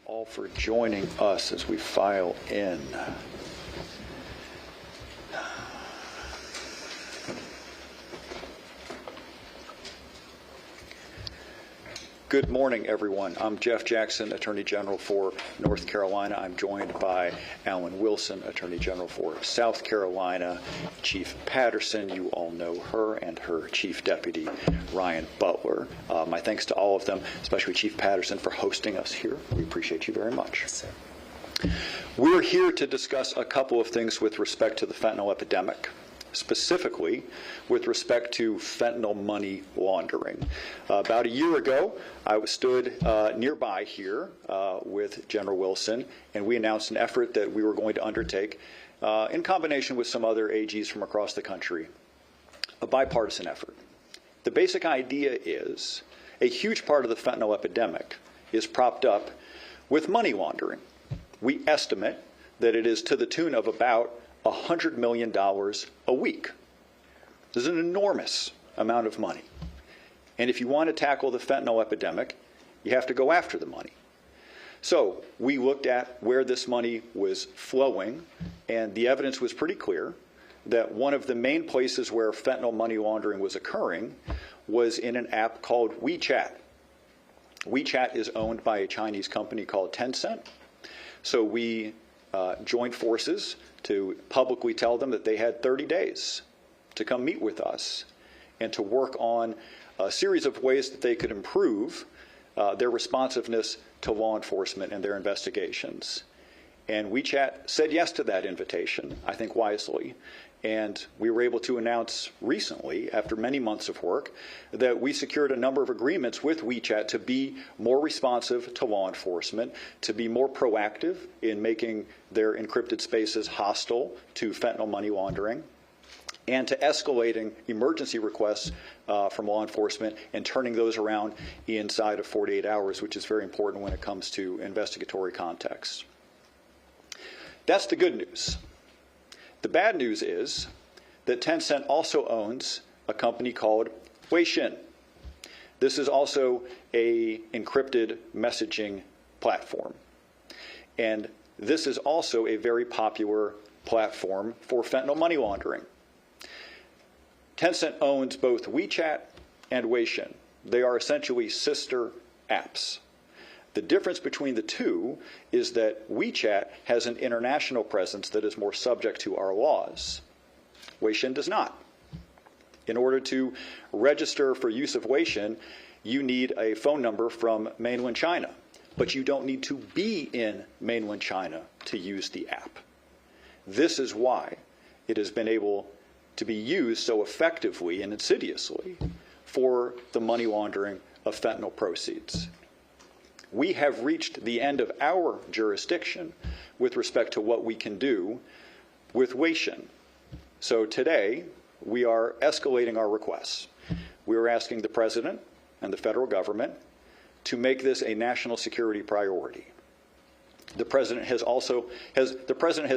all for joining us as we file in. Good morning, everyone. I'm Jeff Jackson, Attorney General for North Carolina. I'm joined by Alan Wilson, Attorney General for South Carolina. Chief Patterson, you all know her, and her Chief Deputy, Ryan Butler. My thanks to all of them, especially Chief Patterson, for hosting us here. We appreciate you very much. Yes, sir. We're here to discuss a couple of things with respect to the fentanyl epidemic, specifically with respect to fentanyl money laundering. About a year ago, I stood nearby here with General Wilson, and we announced an effort that we were going to undertake in combination with some other AGs from across the country, a bipartisan effort. The basic idea is a huge part of the fentanyl epidemic is propped up with money laundering. We estimate that it is to the tune of about $100 million a week. This is an enormous amount of money. And if you want to tackle the fentanyl epidemic, you have to go after the money. So we looked at where this money was flowing, and the evidence was pretty clear that one of the main places where fentanyl money laundering was occurring was in an app called WeChat. WeChat is owned by a Chinese company called Tencent. So we joined forces to publicly tell them that they had 30 days to come meet with us and to work on a series of ways that they could improve their responsiveness to law enforcement and their investigations. And WeChat said yes to that invitation, I think wisely. And we were able to announce recently, after many months of work, that we secured a number of agreements with WeChat to be more responsive to law enforcement, to be more proactive in making their encrypted spaces hostile to fentanyl money laundering, and to escalating emergency requests from law enforcement and turning those around inside of 48 hours, which is very important when it comes to investigatory contexts. That's the good news. The bad news is that Tencent also owns a company called Weixin. This is also an encrypted messaging platform. And this is also a very popular platform for fentanyl money laundering. Tencent owns both WeChat and Weixin. They are essentially sister apps. The difference between the two is that WeChat has an international presence that is more subject to our laws. Weixin does not. In order to register for use of Weixin, you need a phone number from mainland China, but you don't need to be in mainland China to use the app. This is why it has been able to be used so effectively and insidiously for the money laundering of fentanyl proceeds. We have reached the end of our jurisdiction with respect to what we can do with Weixin. So today, we are escalating our requests. We are asking the President and the federal government to make this a national security priority. The President has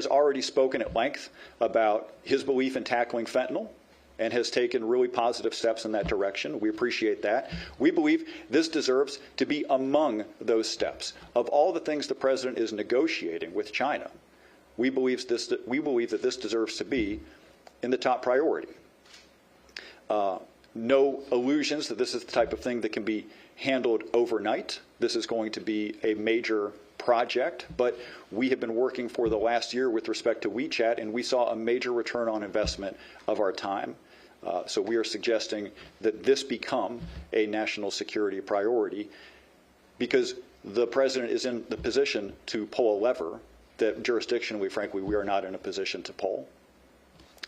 already spoken at length about his belief in tackling fentanyl and has taken really positive steps in that direction. We appreciate that. We believe this deserves to be among those steps. Of all the things the President is negotiating with China, we believe that this deserves to be in the top priority. No illusions that this is the type of thing that can be handled overnight. This is going to be a major project, but we have been working for the last year with respect to WeChat, and we saw a major return on investment of our time. So we are suggesting that this become a national security priority because the President is in the position to pull a lever that jurisdictionally, frankly, we are not in a position to pull.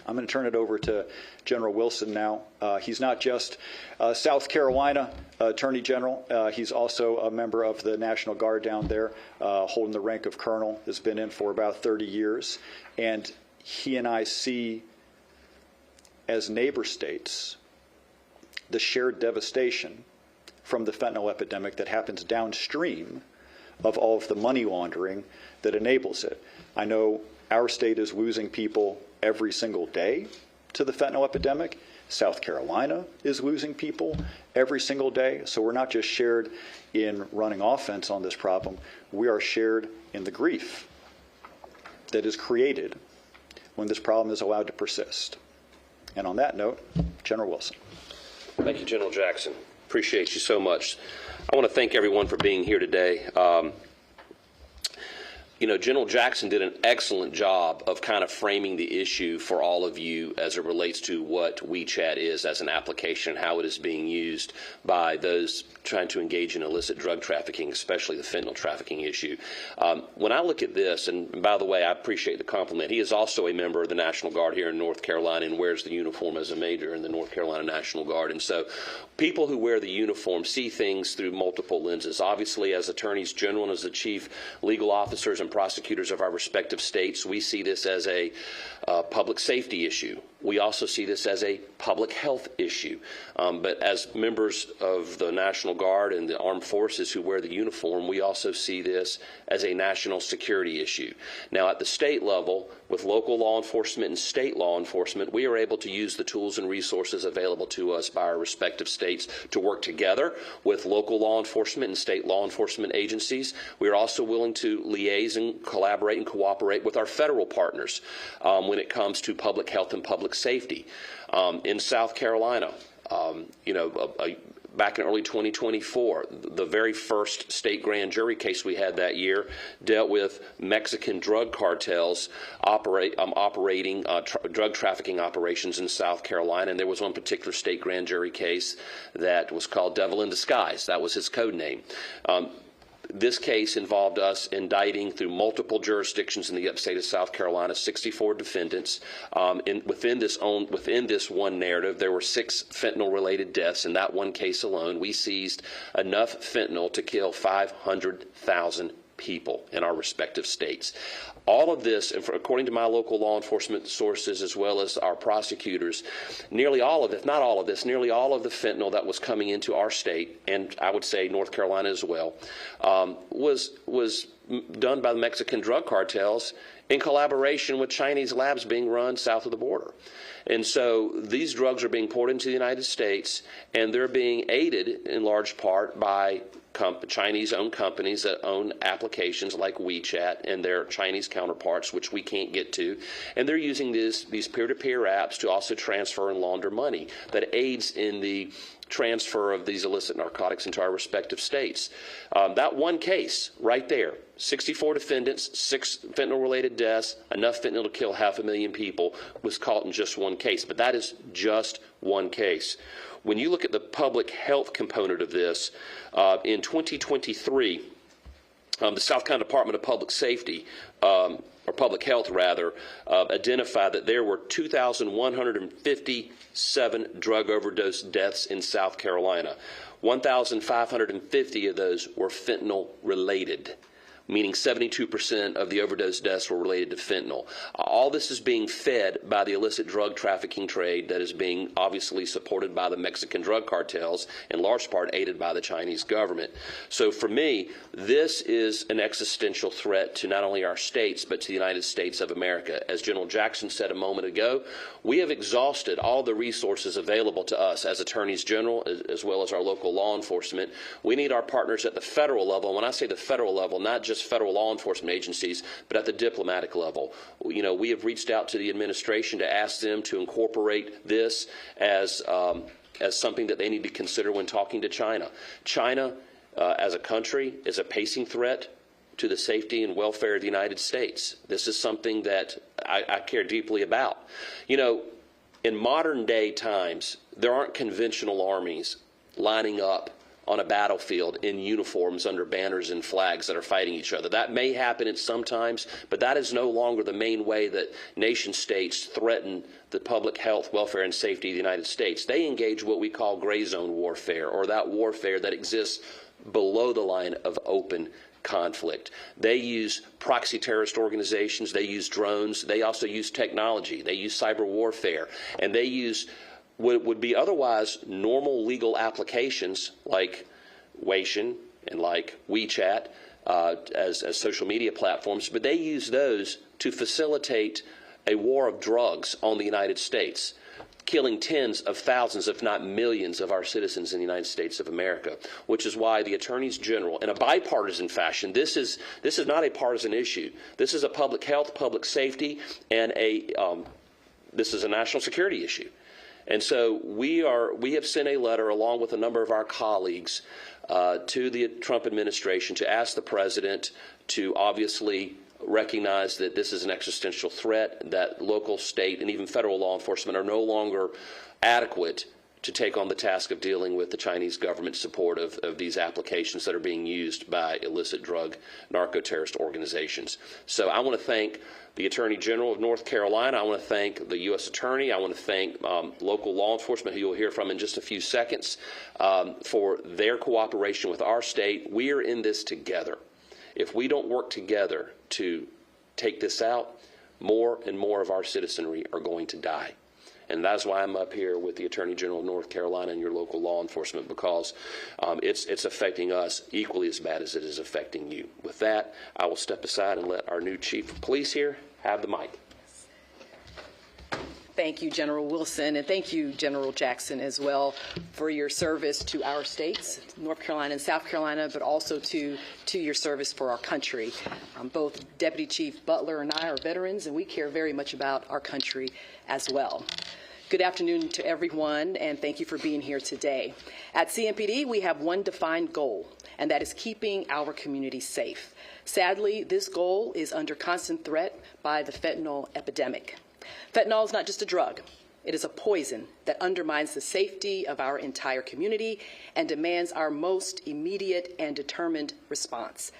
I'm going to turn it over to General Wilson now. He's not just South Carolina Attorney General. He's also a member of the National Guard down there, holding the rank of colonel, has been in for about 30 years. And he and I see, as neighbor states, the shared devastation from the fentanyl epidemic that happens downstream of all of the money laundering that enables it. I know our state is losing people every single day to the fentanyl epidemic. South Carolina is losing people every single day. So we're not just shared in running offense on this problem. We are shared in the grief that is created when this problem is allowed to persist. And on that note, General Wilson. Thank you, General Jackson. Appreciate you so much. I want to thank everyone for being here today. General Jackson did an excellent job of kind of framing the issue for all of you as it relates to what WeChat is as an application, how it is being used by those trying to engage in illicit drug trafficking, especially the fentanyl trafficking issue. When I look at this, and by the way, I appreciate the compliment, he is also a member of the National Guard here in North Carolina and wears the uniform as a major in the North Carolina National Guard. And so people who wear the uniform see things through multiple lenses. Obviously, as attorneys general and as the chief legal officers and prosecutors of our respective states, we see this as a public safety issue. We also see this as a public health issue. But as members of the National Guard and the armed forces who wear the uniform, we also see this as a national security issue. Now, at the state level, with local law enforcement and state law enforcement, we are able to use the tools and resources available to us by our respective states to work together with local law enforcement and state law enforcement agencies. We are also willing to liaise and collaborate and cooperate with our federal partners when it comes to public health and public safety. In South Carolina, back in early 2024, the very first state grand jury case we had that year dealt with Mexican drug cartels operating drug trafficking operations in South Carolina. And there was one particular state grand jury case that was called Devil in Disguise. That was his code name. This case involved us indicting through multiple jurisdictions in the upstate of South Carolina 64 defendants. Within this one narrative, there were 6 fentanyl-related deaths. In that one case alone, we seized enough fentanyl to kill 500,000 people in our respective states. All of this, and according to my local law enforcement sources as well as our prosecutors, nearly all of it, if not all of this, nearly all of the fentanyl that was coming into our state, and I would say North Carolina as well, was done by the Mexican drug cartels in collaboration with Chinese labs being run south of the border. And so these drugs are being poured into the United States, and they're being aided in large part by Chinese-owned companies that own applications like WeChat and their Chinese counterparts, which we can't get to. And they're using these peer-to-peer apps to also transfer and launder money that aids in the transfer of these illicit narcotics into our respective states. That one case right there, 64 defendants, 6 fentanyl-related deaths, enough fentanyl to kill 500,000 people, was caught in just one case. But that is just one case. When you look at the public health component of this, in 2023, the South Carolina Department of Public Safety, or Public Health rather, identified that there were 2,157 drug overdose deaths in South Carolina. 1,550 of those were fentanyl related, meaning 72% of the overdose deaths were related to fentanyl. All this is being fed by the illicit drug trafficking trade that is being obviously supported by the Mexican drug cartels, in large part aided by the Chinese government. So for me, this is an existential threat to not only our states, but to the United States of America. As General Jackson said a moment ago, we have exhausted all the resources available to us as attorneys general, as well as our local law enforcement. We need our partners at the federal level. And when I say the federal level, not just federal law enforcement agencies, but at the diplomatic level. We have reached out to the administration to ask them to incorporate this as something that they need to consider when talking to China. China, as a country, is a pacing threat to the safety and welfare of the United States. This is something that I care deeply about. In modern day times, there aren't conventional armies lining up on a battlefield in uniforms under banners and flags that are fighting each other. That may happen at some times, but that is no longer the main way that nation states threaten the public health, welfare, and safety of the United States. They engage what we call gray zone warfare, or that warfare that exists below the line of open conflict. They use proxy terrorist organizations, they use drones, they also use technology, they use cyber warfare, and they use what would be otherwise normal legal applications like Weixin and like WeChat as social media platforms, but they use those to facilitate a war of drugs on the United States. killing tens of thousands, if not millions, of our citizens in the United States of America, which is why the attorneys general, in a bipartisan fashion, this is not a partisan issue. This is a public health, public safety, and this is a national security issue. And so we have sent a letter along with a number of our colleagues to the Trump administration to ask the president to obviously recognize that this is an existential threat, that local, state, and even federal law enforcement are no longer adequate to take on the task of dealing with the Chinese government's support of these applications that are being used by illicit drug narco-terrorist organizations. So I want to thank the Attorney General of North Carolina. I want to thank the U.S. Attorney. I want to thank local law enforcement, who you'll hear from in just a few seconds, for their cooperation with our state. We are in this together. If we don't work together to take this out, more and more of our citizenry are going to die. And that's why I'm up here with the Attorney General of North Carolina and your local law enforcement, because it's affecting us equally as bad as it is affecting you. With that, I will step aside and let our new Chief of Police here have the mic. Thank you, General Wilson, and thank you, General Jackson, as well, for your service to our states, North Carolina and South Carolina, but also to your service for our country. Both Deputy Chief Butler and I are veterans, and we care very much about our country as well. Good afternoon to everyone, and thank you for being here today. At CMPD, we have one defined goal, and that is keeping our community safe. Sadly, this goal is under constant threat by the fentanyl epidemic. Fentanyl is not just a drug. It is a poison that undermines the safety of our entire community and demands our most immediate and determined response,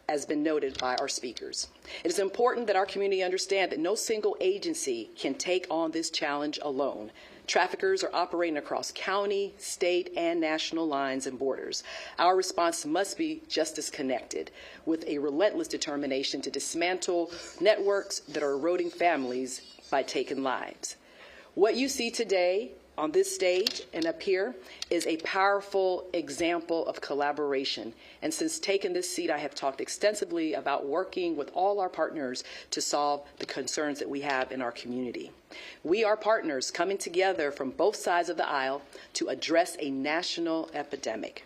as been noted by our speakers. It is important that our community understand that no single agency can take on this challenge alone. Traffickers are operating across county, state, and national lines and borders. Our response must be just as connected, with a relentless determination to dismantle networks that are eroding families by taking lives. What you see today on this stage and up here is a powerful example of collaboration. And since taking this seat, I have talked extensively about working with all our partners to solve the concerns that we have in our community. We are partners coming together from both sides of the aisle to address a national epidemic.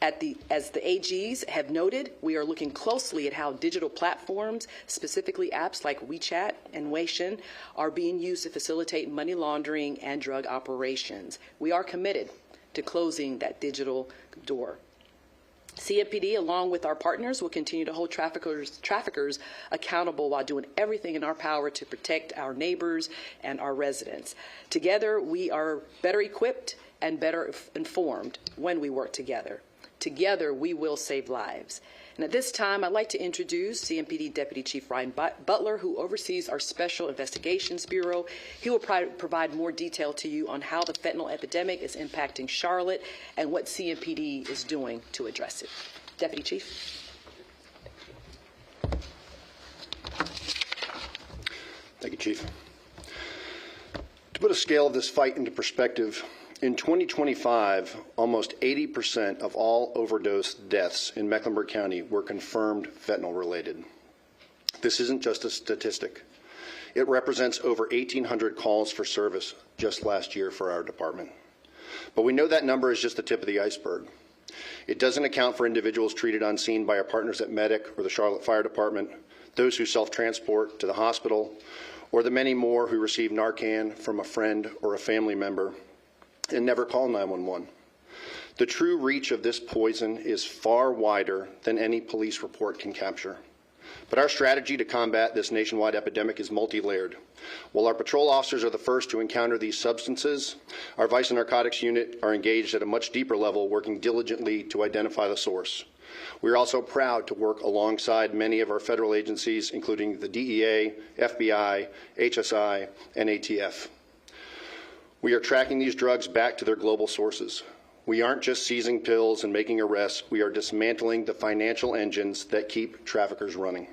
As the AGs have noted, we are looking closely at how digital platforms, specifically apps like WeChat and Weixin, are being used to facilitate money laundering and drug operations. We are committed to closing that digital door. CMPD, along with our partners, will continue to hold traffickers accountable while doing everything in our power to protect our neighbors and our residents. Together, we are better equipped and better informed when we work together. Together, we will save lives. And at this time, I'd like to introduce CMPD Deputy Chief Ryan Butler, who oversees our Special Investigations Bureau. He will provide more detail to you on how the fentanyl epidemic is impacting Charlotte and what CMPD is doing to address it. Deputy Chief. Thank you, Chief. To put a scale of this fight into perspective, in 2025, almost 80% of all overdose deaths in Mecklenburg County were confirmed fentanyl-related. This isn't just a statistic. It represents over 1,800 calls for service just last year for our department. But we know that number is just the tip of the iceberg. It doesn't account for individuals treated on scene by our partners at Medic or the Charlotte Fire Department, those who self-transport to the hospital, or the many more who receive Narcan from a friend or a family member and never call 911. The true reach of this poison is far wider than any police report can capture. But our strategy to combat this nationwide epidemic is multi-layered. While our patrol officers are the first to encounter these substances, our Vice and Narcotics Unit are engaged at a much deeper level, working diligently to identify the source. We are also proud to work alongside many of our federal agencies, including the DEA, FBI, HSI, and ATF. We are tracking these drugs back to their global sources. We aren't just seizing pills and making arrests. We are dismantling the financial engines that keep traffickers running.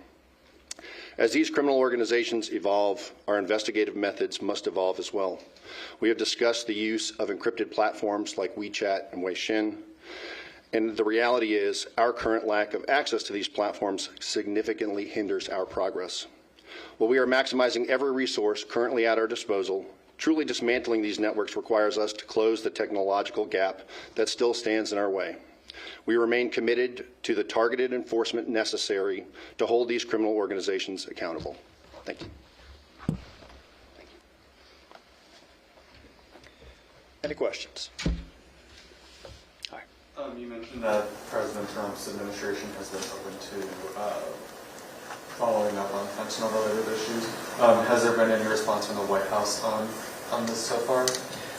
As these criminal organizations evolve, our investigative methods must evolve as well. We have discussed the use of encrypted platforms like WeChat and Weixin, and the reality is our current lack of access to these platforms significantly hinders our progress. While we are maximizing every resource currently at our disposal, Truly dismantling these networks requires us to close the technological gap that still stands in our way. We remain committed to the targeted enforcement necessary to hold these criminal organizations accountable. Thank you. Any questions? Hi. You mentioned that President Trump's administration has been open to following up on fentanyl-related issues. Has there been any response from the White House on this so far?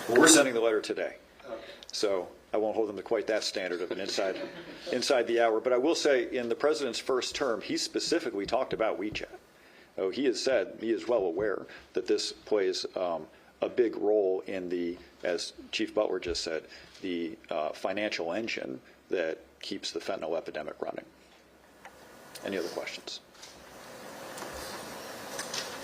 Well, we're sending the letter today, so I won't hold them to quite that standard of an inside the hour. But I will say, in the president's first term, he specifically talked about WeChat. Oh, he has said he is well aware that this plays a big role in the, as Chief Butler just said, the financial engine that keeps the fentanyl epidemic running. Any other questions?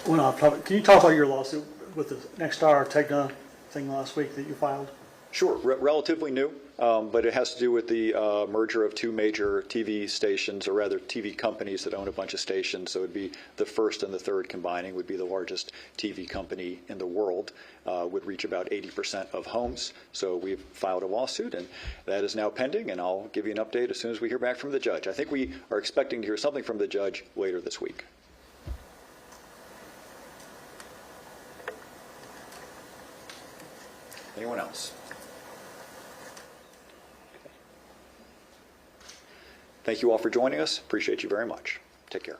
Well, can you talk about your lawsuit with the Nexstar Tegna thing last week that you filed? Sure. Relatively new, but it has to do with the merger of two major TV stations, or rather TV companies that own a bunch of stations. So it would be the first and the third combining would be the largest TV company in the world, would reach about 80% of homes. So we've filed a lawsuit, and that is now pending, and I'll give you an update as soon as we hear back from the judge. I think we are expecting to hear something from the judge later this week. Anyone else? Thank you all for joining us. Appreciate you very much. Take care.